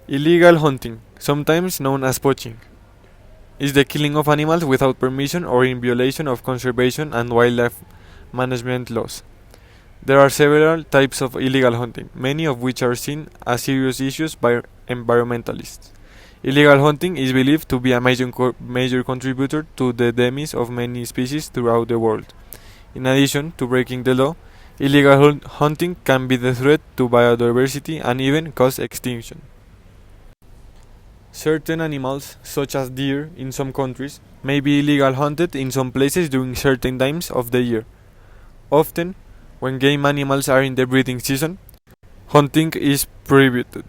Illegal hunting, sometimes known as poaching, is the killing of animals without permission or in violation of conservation and wildlife management laws. There are several types of illegal hunting, many of which are seen as serious issues by environmentalists. Illegal hunting is believed to be a major contributor to the demise of many species throughout the world. In addition to breaking the law, illegal hunting can be the threat to biodiversity and even cause extinction. Certain animals, such as deer in some countries, may be illegal hunted in some places during certain times of the year. Often, when game animals are in the breeding season, hunting is prohibited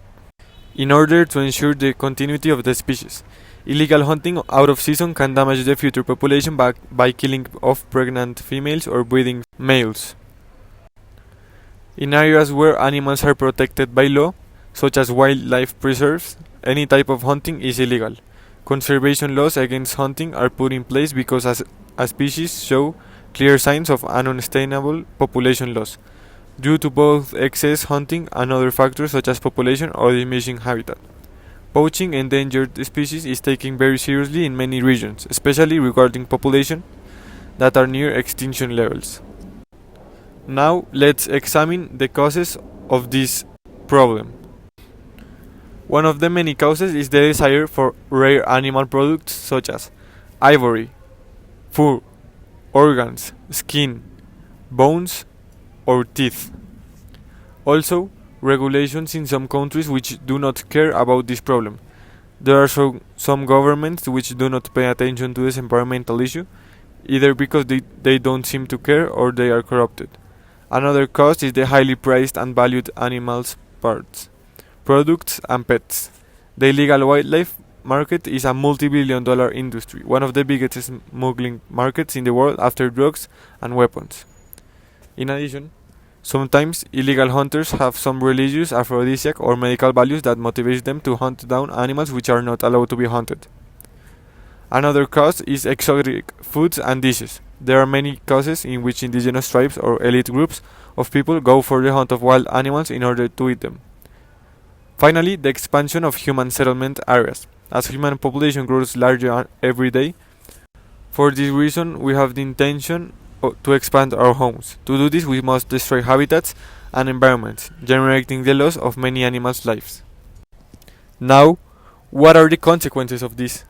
in order to ensure the continuity of the species. Illegal hunting out of season can damage the future population by killing off pregnant females or breeding males. In areas where animals are protected by law, such as wildlife preserves, any type of hunting is illegal. Conservation laws against hunting are put in place because a species show clear signs of an unsustainable population loss, due to both excess hunting and other factors such as population or diminishing habitat. Poaching endangered species is taken very seriously in many regions, especially regarding population that are near extinction levels. Now let's examine the causes of this problem. One of the many causes is the desire for rare animal products such as ivory, fur, organs, skin, bones, or teeth. Also, regulations in some countries which do not care about this problem. There are some governments which do not pay attention to this environmental issue, either because they don't seem to care or they are corrupted. Another cause is the highly priced and valued animals parts, products and pets. The illegal wildlife market is a multi-billion-dollar industry, one of the biggest smuggling markets in the world after drugs and weapons. In addition, sometimes illegal hunters have some religious, aphrodisiac, or medical values that motivate them to hunt down animals which are not allowed to be hunted. Another cause is exotic foods and dishes. There are many causes in which indigenous tribes or elite groups of people go for the hunt of wild animals in order to eat them. Finally, the expansion of human settlement areas. As human population grows larger every day, for this reason we have the intention to expand our homes. To do this, we must destroy habitats and environments, generating the loss of many animals' lives. Now, what are the consequences of this?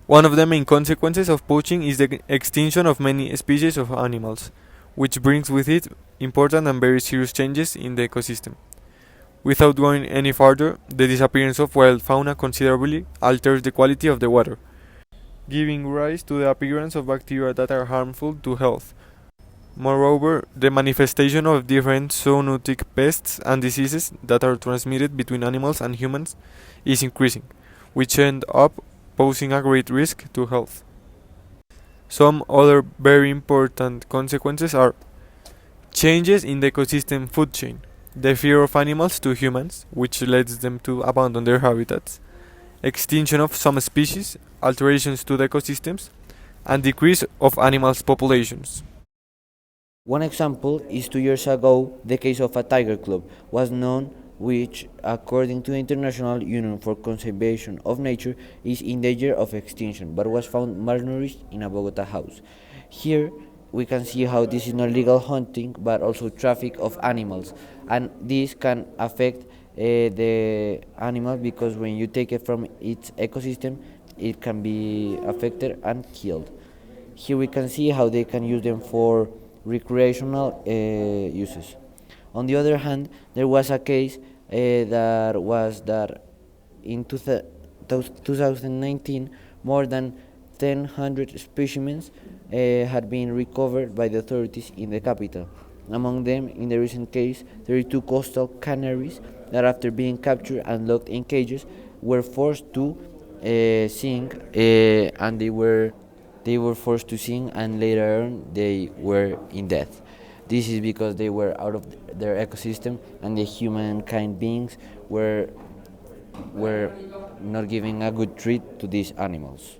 One of the main consequences of poaching is the extinction of many species of animals, which brings with it important and very serious changes in the ecosystem. Without going any further, the disappearance of wild fauna considerably alters the quality of the water, giving rise to the appearance of bacteria that are harmful to health. Moreover, the manifestation of different zoonotic pests and diseases that are transmitted between animals and humans is increasing, which end up posing a great risk to health. Some other very important consequences are changes in the ecosystem food chain, the fear of animals to humans, which leads them to abandon their habitats, extinction of some species, alterations to the ecosystems, and decrease of animals' populations. One example is 2 years ago, the case of a tiger club was known which, according to the International Union for Conservation of Nature, is in danger of extinction, but was found malnourished in a Bogota house. Here, we can see how this is not legal hunting, but also traffic of animals, and this can affect the animal because when you take it from its ecosystem, it can be affected and killed. Here we can see how they can use them for recreational uses. On the other hand, there was a case that in 2019 more than 1,000 specimens had been recovered by the authorities in the capital. Among them, in the recent case, 32 coastal canaries that after being captured and locked in cages were forced to sing and they were forced to sing and later on they were in death. This is because they were out of their ecosystem and the humankind beings were not giving a good treat to these animals.